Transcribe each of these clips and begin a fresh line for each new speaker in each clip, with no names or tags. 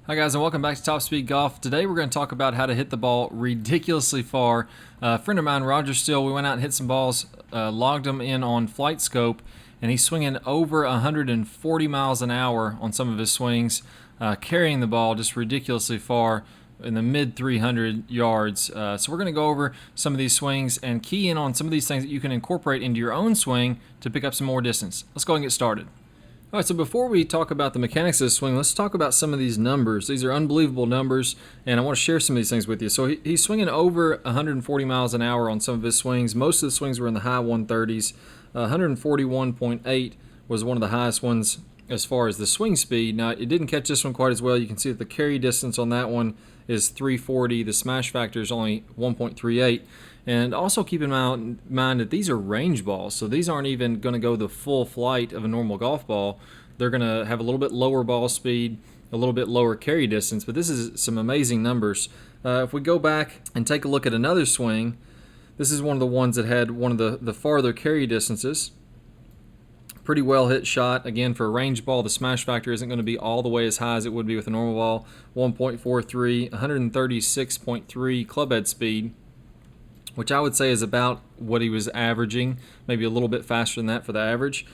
Hi guys, and welcome back to Top Speed Golf. Today we're going to talk about how to hit the ball ridiculously far. A friend of mine, Roger Steele, we went out and hit some balls, logged them in on Flight Scope, and he's swinging over 140 miles an hour on some of his swings, carrying the ball just ridiculously far in the mid 300 yards. So we're going to go over some of these swings and key in on some of these things that you can incorporate into your own swing to pick up some more distance. Let's go ahead and get started. All right, so before we talk about the mechanics of the swing, let's talk about some of these numbers. These are unbelievable numbers, and I want to share some of these things with you. So he's swinging over 140 miles an hour on some of his swings. Most of the swings were in the high 130s. 141.8 was one of the highest ones as far as the swing speed. Now, it didn't catch this one quite as well. You can see that the carry distance on that one is 340. The smash factor is only 1.38. And also keep in mind that these are range balls, so these aren't even going to go the full flight of a normal golf ball. They're going to have a little bit lower ball speed, a little bit lower carry distance, but this is some amazing numbers. If we go back and take a look at another swing, this is one of the ones that had one of the farther carry distances. Pretty well hit shot. Again, for a range ball, the smash factor isn't going to be all the way as high as it would be with a normal ball. 1.43, 136.3 club head speed, which I would say is about what he was averaging, maybe a little bit faster than that for the average.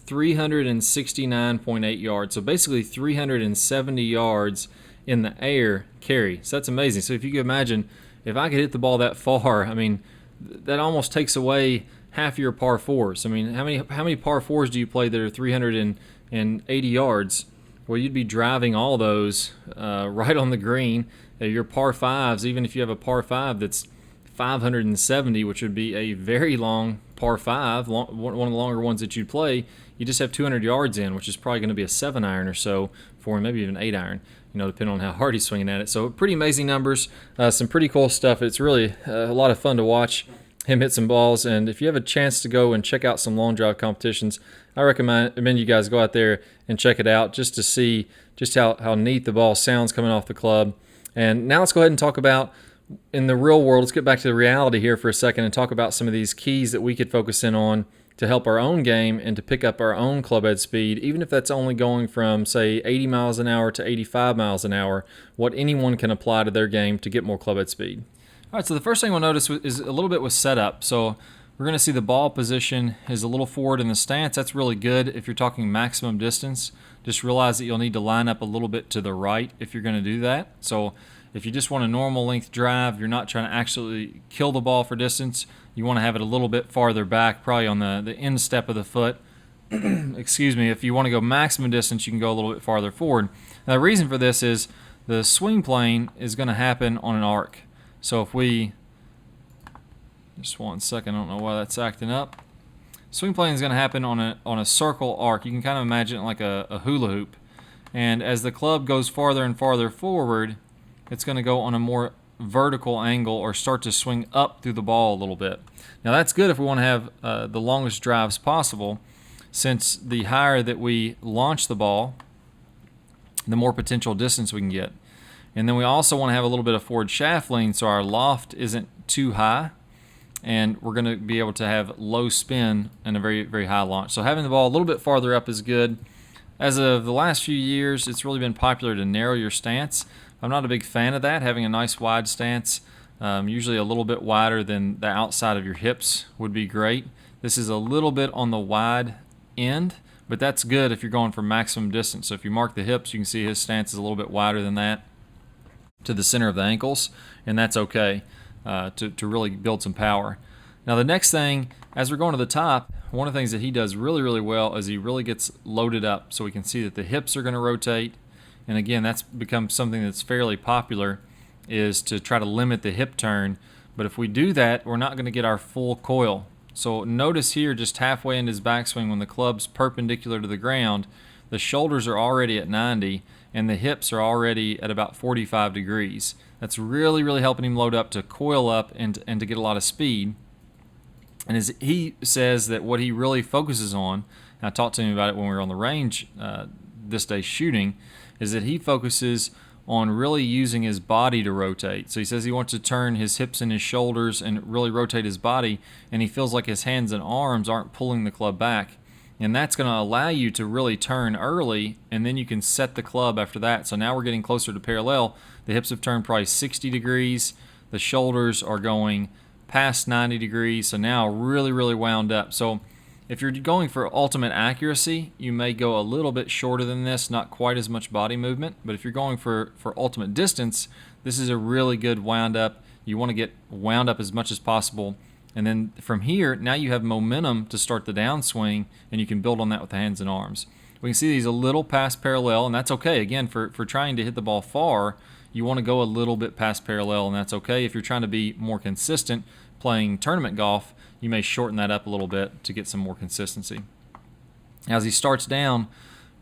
369.8 yards, so basically 370 yards in the air carry. So that's amazing. So if you could imagine, if I could hit the ball that far, I mean, that almost takes away half your par fours. I mean, how many par fours do you play that are 380 yards? Well, you'd be driving all those right on the green. Your par fives, even if you have a par five that's 570, which would be a very long par 5, one of the longer ones that you'd play, you just have 200 yards in, which is probably going to be a 7-iron or so for him, maybe even 8-iron, depending on how hard he's swinging at it. So pretty amazing numbers, some pretty cool stuff. It's really a lot of fun to watch him hit some balls, and if you have a chance to go and check out some long drive competitions, I recommend you guys go out there and check it out just to see just how neat the ball sounds coming off the club. And now let's go ahead and talk about in the real world. Let's get back to the reality here for a second and talk about some of these keys that we could focus in on to help our own game and to pick up our own club head speed, even if that's only going from, say, 80 miles an hour to 85 miles an hour, what anyone can apply to their game to get more club head speed. All right, so the first thing we'll notice is a little bit with setup. So we're going to see the ball position is a little forward in the stance. That's really good if you're talking maximum distance. Just realize that you'll need to line up a little bit to the right if you're going to do that. So if you just want a normal length drive, you're not trying to actually kill the ball for distance, you want to have it a little bit farther back, probably on the instep of the foot. Excuse me. If you want to go maximum distance, you can go a little bit farther forward. Now, the reason for this is the swing plane is going to happen on an arc. So if we, just one second, I don't know why that's acting up. Swing plane is going to happen on a circle arc. You can kind of imagine it like a hula hoop. And as the club goes farther and farther forward, it's going to go on a more vertical angle or start to swing up through the ball a little bit. Now that's good if we want to have the longest drives possible, since the higher that we launch the ball, the more potential distance we can get. And then we also want to have a little bit of forward shaft lean so our loft isn't too high, and we're going to be able to have low spin and a very, very high launch. So having the ball a little bit farther up is good. As of the last few years, it's really been popular to narrow your stance. I'm not a big fan of that. Having a nice wide stance, usually a little bit wider than the outside of your hips would be great. This is a little bit on the wide end, but that's good if you're going for maximum distance. So if you mark the hips, you can see his stance is a little bit wider than that to the center of the ankles, and that's okay to really build some power. Now the next thing, as we're going to the top, one of the things that he does really, really well is he really gets loaded up, so we can see that the hips are going to rotate. And again, that's become something that's fairly popular, is to try to limit the hip turn. But if we do that, we're not going to get our full coil. So notice here, just halfway in his backswing, when the club's perpendicular to the ground, the shoulders are already at 90 and the hips are already at about 45 degrees. That's really, really helping him load up to coil up and to get a lot of speed. And as he says that what he really focuses on, and I talked to him about it when we were on the range this day shooting, is that he focuses on really using his body to rotate. So he says he wants to turn his hips and his shoulders and really rotate his body, and he feels like his hands and arms aren't pulling the club back. And that's going to allow you to really turn early, and then you can set the club after that. So now we're getting closer to parallel. The hips have turned probably 60 degrees. The shoulders are going past 90 degrees. So now really, really wound up. So if you're going for ultimate accuracy, you may go a little bit shorter than this, not quite as much body movement. But if you're going for ultimate distance, this is a really good wound up. You want to get wound up as much as possible. And then from here, now you have momentum to start the downswing, and you can build on that with the hands and arms. We can see these a little past parallel, and that's okay. Again, for trying to hit the ball far, you want to go a little bit past parallel, and that's okay. If you're trying to be more consistent playing tournament golf, you may shorten that up a little bit to get some more consistency. As he starts down,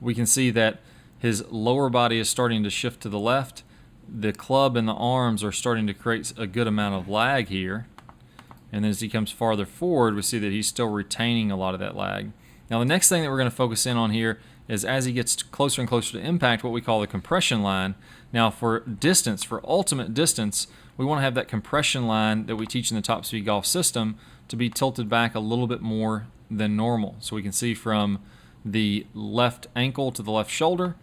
we can see that his lower body is starting to shift to the left. The club and the arms are starting to create a good amount of lag here. And then as he comes farther forward, we see that he's still retaining a lot of that lag. Now the next thing that we're going to focus in on here is as he gets closer and closer to impact, what we call the compression line. Now for distance, for ultimate distance, we want to have that compression line that we teach in the Top Speed Golf system to be tilted back a little bit more than normal. So we can see from the left ankle to the left shoulder,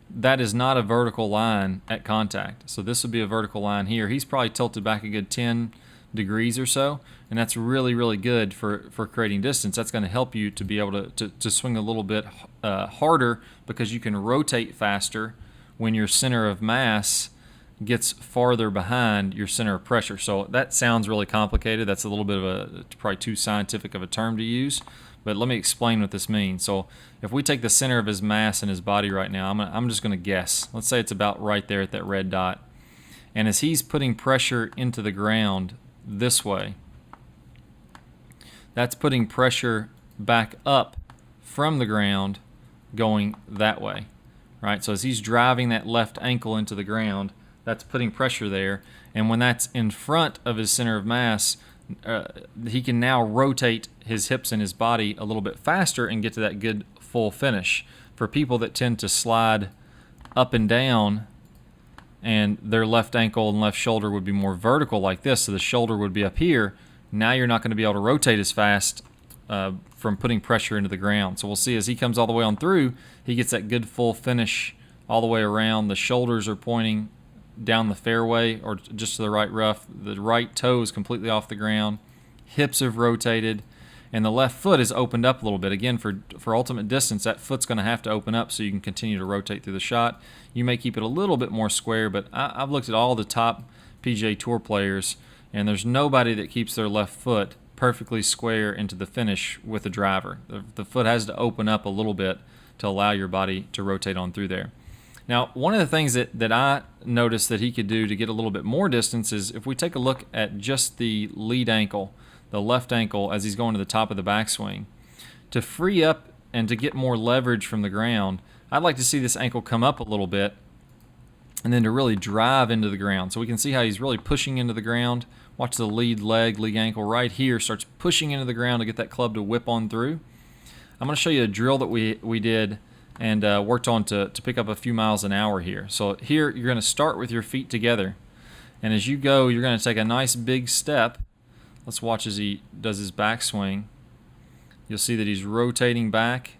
that is not a vertical line at contact. So this would be a vertical line here. He's probably tilted back a good 10 degrees or so, and that's really, really good for creating distance. That's going to help you to be able to swing a little bit harder, because you can rotate faster when your center of mass gets farther behind your center of pressure. So that sounds really complicated. That's a little bit of probably too scientific of a term to use, but let me explain what this means. So if we take the center of his mass in his body right now, I'm just going to guess. Let's say it's about right there at that red dot. And as he's putting pressure into the ground this way, that's putting pressure back up from the ground going that way, right? So as he's driving that left ankle into the ground, that's putting pressure there. And when that's in front of his center of mass, he can now rotate his hips and his body a little bit faster and get to that good full finish. For people that tend to slide up and down, and their left ankle and left shoulder would be more vertical like this, so the shoulder would be up here, now you're not going to be able to rotate as fast from putting pressure into the ground. So we'll see as he comes all the way on through, he gets that good full finish all the way around. The shoulders are pointing down the fairway or just to the right rough. The right toe is completely off the ground. Hips have rotated, and the left foot is opened up a little bit. Again, for ultimate distance, that foot's going to have to open up so you can continue to rotate through the shot. You may keep it a little bit more square, but I've looked at all the top PGA Tour players, and there's nobody that keeps their left foot perfectly square into the finish with the driver. The foot has to open up a little bit to allow your body to rotate on through there. Now, one of the things that I noticed that he could do to get a little bit more distance is if we take a look at just the lead ankle, the left ankle, as he's going to the top of the backswing, to free up and to get more leverage from the ground, I'd like to see this ankle come up a little bit and then to really drive into the ground. So we can see how he's really pushing into the ground. Watch the lead leg, lead ankle right here starts pushing into the ground to get that club to whip on through. I'm going to show you a drill that we did and worked on to pick up a few miles an hour here. So here you're going to start with your feet together, and as you go, you're going to take a nice big step. Let's watch as he does his backswing. You'll see that he's rotating back,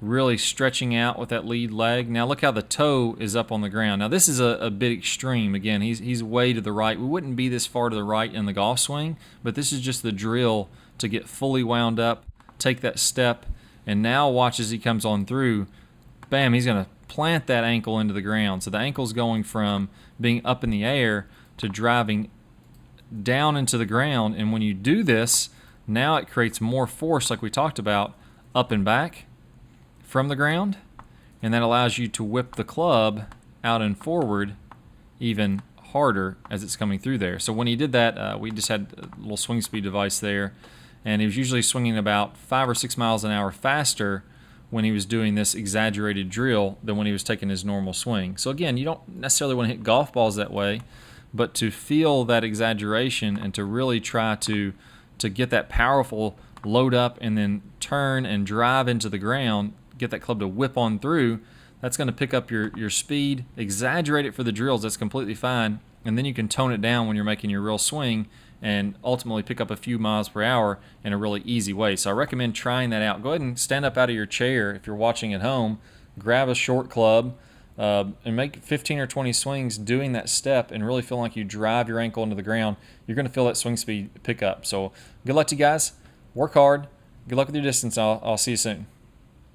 really stretching out with that lead leg. Now look how the toe is up on the ground. Now this is a bit extreme. Again, he's way to the right. We wouldn't be this far to the right in the golf swing, but this is just the drill to get fully wound up, take that step, and now watch as he comes on through. Bam, he's going to plant that ankle into the ground. So the ankle's going from being up in the air to driving down into the ground. And when you do this, now it creates more force, like we talked about, up and back from the ground. And that allows you to whip the club out and forward even harder as it's coming through there. So when he did that, we just had a little swing speed device there, and he was usually swinging about 5 or 6 miles an hour faster when he was doing this exaggerated drill than when he was taking his normal swing. So again, you don't necessarily want to hit golf balls that way, but to feel that exaggeration and to really try to get that powerful load up and then turn and drive into the ground, get that club to whip on through, that's going to pick up your speed. Exaggerate it for the drills, that's completely fine, and then you can tone it down when you're making your real swing and ultimately pick up a few miles per hour in a really easy way. So I recommend trying that out. Go ahead and stand up out of your chair if you're watching at home, grab a short club, and make 15 or 20 swings doing that step and really feel like you drive your ankle into the ground. You're going to feel that swing speed pick up. So good luck to you guys. Work hard. Good luck with your distance. I'll see you soon.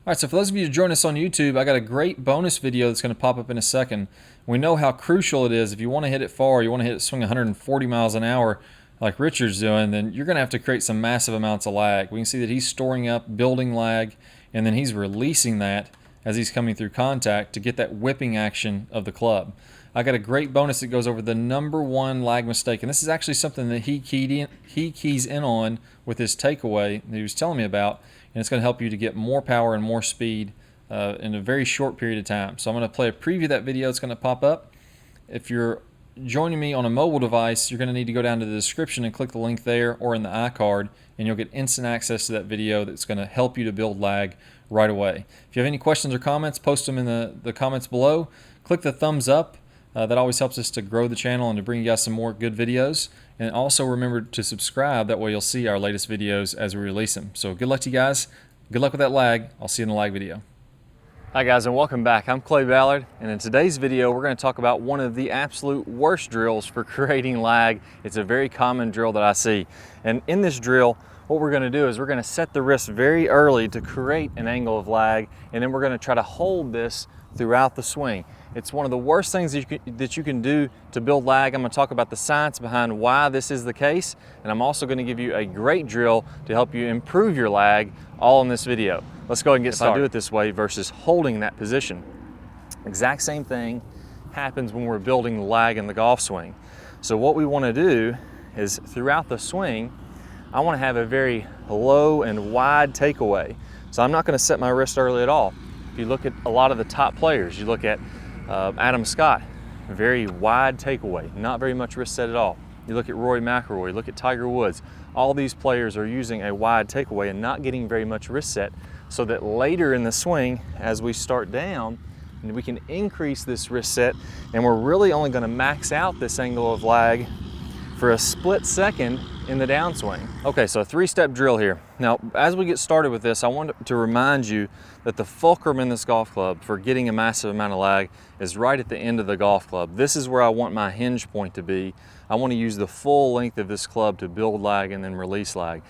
All right, so for those of you who join us on YouTube, I got a great bonus video that's going to pop up in a second. We know how crucial it is. If you want to hit it far, you want to hit it swing 140 miles an hour like Richard's doing, then you're going to have to create some massive amounts of lag. We can see that he's storing up, building lag, and then he's releasing that as he's coming through contact to get that whipping action of the club. I got a great bonus that goes over the #1 lag mistake, and this is actually something that he keys in on with his takeaway that he was telling me about, and it's going to help you to get more power and more speed in a very short period of time. So I'm going to play a preview of that video. It's going to pop up. If you're joining me on a mobile device, you're going to need to go down to the description and click the link there or in the iCard, and you'll get instant access to that video that's going to help you to build lag right away. If you have any questions or comments, post them in the comments below. Click the thumbs up. That always helps us to grow the channel and to bring you guys some more good videos. And also remember to subscribe. That way you'll see our latest videos as we release them. So good luck to you guys. Good luck with that lag. I'll see you in the lag video. Hi guys, and welcome back. I'm Clay Ballard, and in today's video we're going to talk about one of the absolute worst drills for creating lag. It's a very common drill that I see. And in this drill, what we're going to do is we're going to set the wrist very early to create an angle of lag, and then we're going to try to hold this throughout the swing. It's one of the worst things that you can do to build lag. I'm going to talk about the science behind why this is the case, and I'm also going to give you a great drill to help you improve your lag, all in this video. Let's go ahead and get started. If I do it this way versus holding that position, exact same thing happens when we're building the lag in the golf swing. So what we want to do is throughout the swing, I want to have a very low and wide takeaway. So I'm not going to set my wrist early at all. If you look at a lot of the top players, you look at Adam Scott, very wide takeaway, not very much wrist set at all. You look at Rory McIlroy, look at Tiger Woods. All these players are using a wide takeaway and not getting very much wrist set, so that later in the swing, as we start down, we can increase this wrist set, and we're really only going to max out this angle of lag for a split second in the downswing. Okay, so a 3-step drill here. Now, as we get started with this, I want to remind you that the fulcrum in this golf club for getting a massive amount of lag is right at the end of the golf club. This is where I want my hinge point to be. I want to use the full length of this club to build lag and then release lag.